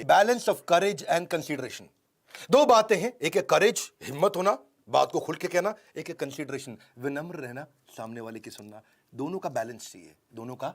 Balance of courage and consideration. दो बातें हैं, एक है करेज, हिम्मत होना, बात को खुल के कहना, एक है कंसीडरेशन, विनम्र रहना, सामने वाले की सुनना। दोनों का बैलेंस चाहिए, दोनों का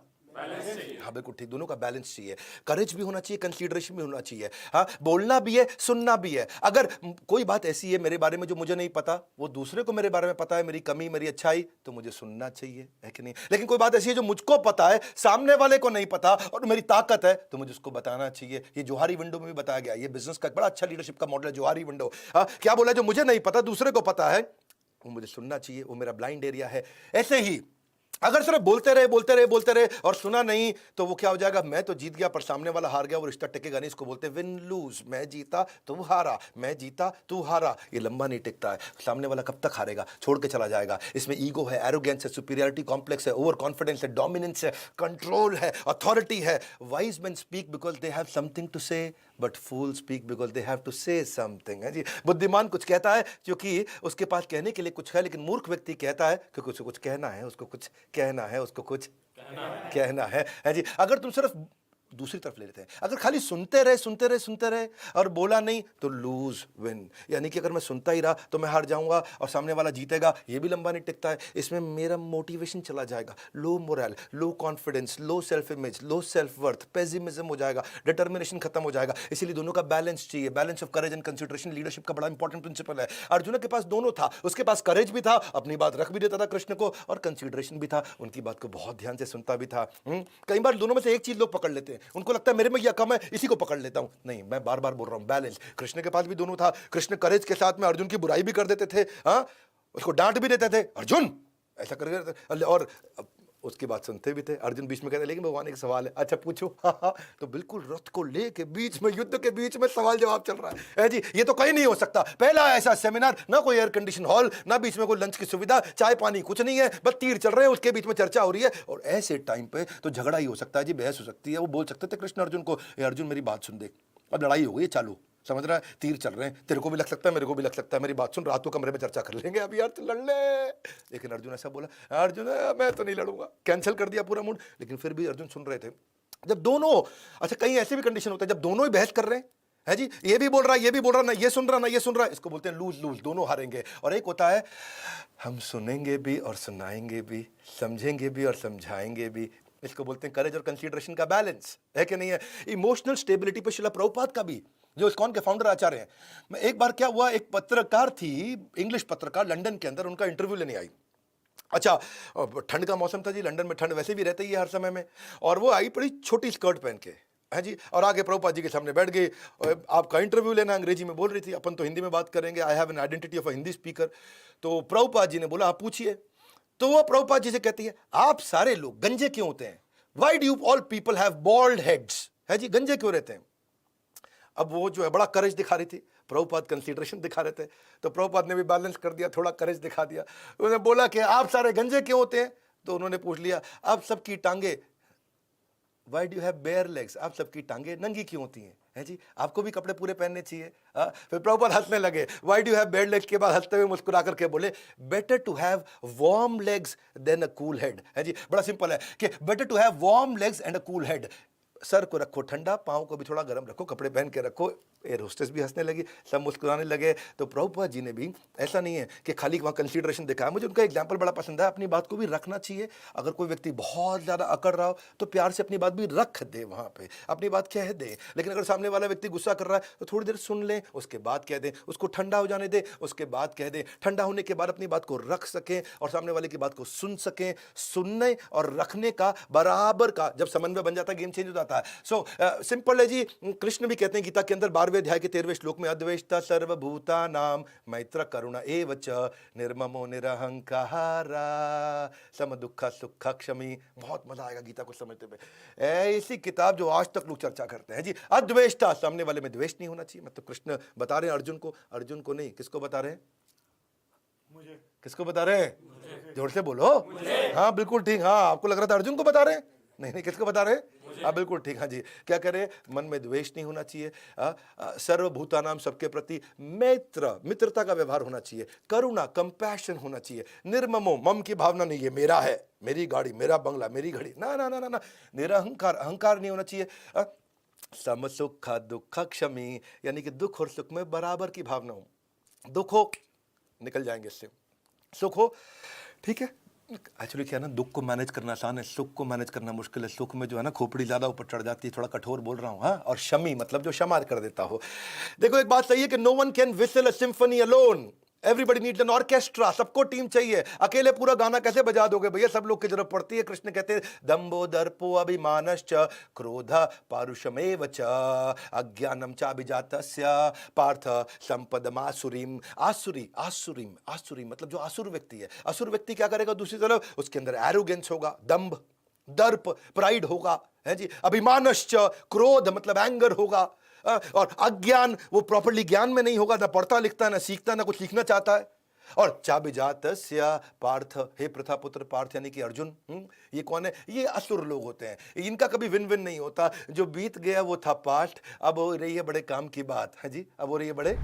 हाँ बिल्कुल ठीक, दोनों का बैलेंस चाहिए। करेज भी होना चाहिए, कंसीडरेशन भी होना चाहिए। हाँ, बोलना भी है, सुनना भी है। अगर कोई बात ऐसी है मेरे बारे में जो मुझे नहीं पता, वो दूसरे को मेरे बारे में पता है, मेरी कमी मेरी अच्छाई, तो मुझे सुनना चाहिए, है कि नहीं? लेकिन कोई बात ऐसी है जो मुझको पता है, सामने वाले को नहीं पता, और मेरी ताकत है, तो मुझे उसको बताना चाहिए। ये जोहारी विंडो में भी बताया गया, ये बिजनेस का बड़ा अच्छा लीडरशिप का मॉडल है जोहारी विंडो। हाँ, क्या बोला, जो मुझे नहीं पता दूसरे को पता है, वो मुझे सुनना चाहिए, वो मेरा ब्लाइंड एरिया है। ऐसे ही अगर सिर्फ बोलते रहे और सुना नहीं, तो वो क्या हो जाएगा, मैं तो जीत गया पर सामने वाला हार गया, वो रिश्ता टिकेगा नहीं। इसको बोलते हैं विन लूज, मैं जीता तू हारा, मैं जीता तू हारा। ये लंबा नहीं टिकता है, सामने वाला कब तक हारेगा, छोड़ के चला जाएगा। इसमें ईगो है, एरोगेंस है, सुपीरियरिटी कॉम्प्लेक्स है, ओवर कॉन्फिडेंस है, डोमिनेंस है, कंट्रोल है, अथॉरिटी है। Wise man speak because they have something to say, but fool speak because they have to say something. है जी, बुद्धिमान कुछ कहता है क्योंकि उसके पास कहने के लिए कुछ है, लेकिन मूर्ख व्यक्ति कहता है क्योंकि उसको कुछ कहना है, उसको कुछ कहना है, उसको कुछ कहना है जी। अगर तुम सिर्फ दूसरी तरफ ले लेते हैं, अगर खाली सुनते रहे और बोला नहीं, तो लूज विन, यानी कि अगर मैं सुनता ही रहा तो मैं हार जाऊंगा और सामने वाला जीतेगा, ये भी लंबा नहीं टिकता है। इसमें मेरा मोटिवेशन चला जाएगा, low morale, low confidence, low self image, low self worth, pessimism हो जाएगा, डिटर्मिनेशन खत्म हो जाएगा। इसीलिए दोनों का बैलेंस चाहिए, balance of courage and consideration leadership का बड़ा इंपॉर्टेंट प्रिंसिपल है। अर्जुन के पास दोनों था, उसके पास करेज भी था, अपनी बात रख भी देता था कृष्ण को, और कंसिडरेशन भी था, उनकी बात को बहुत ध्यान से सुनता भी था। कई बार दोनों में से एक चीज लोग पकड़ लेते हैं, उनको लगता है मेरे में यह कम है, इसी को पकड़ लेता हूं। नहीं, मैं बार बार बोल रहा हूं बैलेंस। कृष्ण के पास भी दोनों था, कृष्ण करेज के साथ में अर्जुन की बुराई भी कर देते थे, हाँ, उसको डांट भी देते थे, अर्जुन ऐसा करके, और उसकी बात सुनते भी थे। अर्जुन बीच में कहते, लेकिन भगवान एक सवाल है, अच्छा पूछो। हाँ, तो बिल्कुल रथ को लेके बीच में, युद्ध के बीच में सवाल जवाब चल रहा है जी। ये तो कहीं नहीं हो सकता, पहला ऐसा सेमिनार, ना कोई एयर कंडीशन हॉल, ना बीच में कोई लंच की सुविधा, चाय पानी कुछ नहीं है, बस तीर चल रहे हैं, उसके बीच में चर्चा हो रही है। और ऐसे टाइम पे तो झगड़ा ही हो सकता है जी, बहस हो सकती है। वो बोल सकते थे कृष्ण अर्जुन को, अर्जुन मेरी बात सुन दे, अब लड़ाई हो गई चालू, समझ रहा है, तीर चल रहे हैं, तेरे को भी लग सकता है, मेरे को भी लग सकता है, मेरी बात सुन, रात को कमरे में चर्चा कर लेंगे, अभी यार लड़ ले। लेकिन अर्जुन ऐसा बोला, अर्जुन मैं तो नहीं लड़ूंगा, कैंसिल कर दिया पूरा मूड। लेकिन फिर भी अर्जुन सुन रहे थे। जब दोनों, अच्छा कहीं ऐसे भी कंडीशन होता है जब दोनों ही बहस कर रहे हैं, है जी, ये भी बोल रहा है, ये भी बोल रहा, ना ये सुन रहा ना ये सुन रहा, इसको बोलते हैं लूज लूज, दोनों हारेंगे। और एक होता है हम सुनेंगे भी और सुनाएंगे भी, समझेंगे भी और समझाएंगे भी, इसको बोलते हैं करेज और कंसीडरेशन का बैलेंस, है कि नहीं है? इमोशनल स्टेबिलिटी पे शिला प्रभुपाद का भी, जो इस्कॉन के फाउंडर आचार्य हैं। मैं एक बार क्या हुआ, एक पत्रकार थी, इंग्लिश पत्रकार, लंदन के अंदर, उनका इंटरव्यू लेने आई। अच्छा, ठंड का मौसम था जी, लंदन में ठंड वैसे भी रहती है हर समय में, और वो आई बड़ी छोटी स्कर्ट पहन के, है जी, और आगे प्रभुपाद जी के सामने बैठ गई। आपका इंटरव्यू लेना, अंग्रेजी में बोल रही थी, अपन तो हिंदी में बात करेंगे, I have an identity of a Hindi speaker. तो प्रभुपाद जी ने बोला आप पूछिए। तो वो प्रभुपाद जी से कहती है, आप सारे लोग गंजे क्यों होते हैं? Why do you all people have bald heads? है जी, गंजे क्यों रहते हैं? अब वो जो है बड़ा करेज दिखा रही थी, प्रभुपाद कंसीडरेशन दिखा रहे थे, तो प्रभुपाद ने भी बैलेंस कर दिया, थोड़ा करेज दिखा दिया। उन्होंने बोला कि आप सारे गंजे क्यों होते हैं? तो उन्होंने पूछ लिया, आप सबकी टांगे, why do have bare legs, आप सबकी टांगे नंगी क्यों होती हैं? है जी, आपको भी कपड़े पूरे पहनने चाहिए। फिर प्रभुपाद हंसने लगे, why do have bare legs के बाद हंसते हुए मुस्कुरा करके बोले, better to have warm legs than a cool head. है जी, बड़ा सिंपल है कि better to have warm legs and a cool head. सर को रखो ठंडा, पाँव को भी थोड़ा गर्म रखो, कपड़े पहन के रखो। एयर होस्टेस भी हंसने लगी, सब मुस्कुराने लगे। तो प्रभुपाद जी ने भी, ऐसा नहीं है कि खाली वहाँ कंसीडरेशन दिखाया, मुझे उनका एग्जाम्पल बड़ा पसंद है, अपनी बात को भी रखना चाहिए। अगर कोई व्यक्ति बहुत ज़्यादा अकड़ रहा हो तो प्यार से अपनी बात भी रख दे, वहाँ पे अपनी बात कह दे। लेकिन अगर सामने वाला व्यक्ति गुस्सा कर रहा है तो थोड़ी देर सुन लें, उसके बाद कह दें, उसको ठंडा हो जाने दें, उसके बाद कह दें। ठंडा होने के बाद अपनी बात को रख सकें और सामने वाले की बात को सुन सकें। सुनने और रखने का बराबर का जब समन्वय बन जाता है, गेम चेंज हो जाता है। सो सिंपल है जी। कृष्ण भी कहते हैं गीता के अंदर 12वें अध्याय के 13वें श्लोक में, अद्वेष्टा सर्वभूतानां मैत्र करुणा एव च निर्ममो निरहंकारा सम दुख सुख क्षमी। बहुत मजा आएगा गीता को समझते हुए। ऐसी किताब जो आज तक लोग चर्चा करते हैं जी। अद्वेष्टा, सामने वाले में द्वेष नहीं होना चाहिए। मतलब कृष्ण बता रहे हैं अर्जुन को नहीं, किसको बता रहे हैं? मुझे। किसको बता रहे हैं? जोर से बोलो। हाँ बिल्कुल ठीक। हाँ, आपको लग रहा था अर्जुन को बता रहे हैं, नहीं, किसको बता रहे हैं? हाँ बिल्कुल ठीक। हाँ जी, क्या करें? मन में द्वेष नहीं होना चाहिए। सर्वभूतानाम, सबके प्रति मित्रता का व्यवहार होना चाहिए। करुणा, कंपैशन होना चाहिए। निर्ममो, मम की भावना नहीं, ये मेरा है, मेरी गाड़ी, मेरा बंगला, मेरी घड़ी, ना ना ना ना ना। निरहंकार, अहंकार नहीं होना चाहिए। सम सुख दुख क्षमी, यानी कि दुख और सुख में बराबर की भावना हो। दुख हो, निकल जाएंगे इससे। सुख हो, ठीक है। एक्चुअली क्या है ना, दुख को मैनेज करना आसान है, सुख को मैनेज करना मुश्किल है। सुख में जो है ना खोपड़ी ज्यादा ऊपर चढ़ जाती है, थोड़ा कठोर बोल रहा हूं। हाँ, और शमी मतलब जो क्षमा कर देता हो। देखो एक बात सही है कि no one can whistle a symphony alone, everybody needs an orchestra. सबको टीम चाहिए, अकेले पूरा गाना कैसे बजा दोगे भैया, सब लोग की जरूरत पड़ती है। कृष्ण कहते हैं दंभो दर्पो अभिमानश्च क्रोध पारुषमेव च अज्ञानम चाभिजातस्य पार्थ संपदमासुरीम। आसुरी आसुरीम आसुरी मतलब जो आसुर व्यक्ति है। असुर व्यक्ति क्या करेगा, दूसरी तरफ उसके अंदर एरोगेंस होगा, दंभ दर्प प्राइड होगा, है जी। अभिमानश्च क्रोध मतलब एंगर होगा, और अज्ञान वो प्रॉपर्ली ज्ञान में नहीं होगा, ना पढ़ता लिखता, ना सीखता, ना कुछ सीखना चाहता है। और चाभिजातस्य पार्थ, हे प्रथा पुत्र पार्थ यानी कि अर्जुन, ये कौन है, ये असुर लोग होते हैं। इनका कभी विन विन नहीं होता। जो बीत गया वो था पास्ट, अब हो रही है बड़े काम की बात, है जी, अब हो रही है बड़े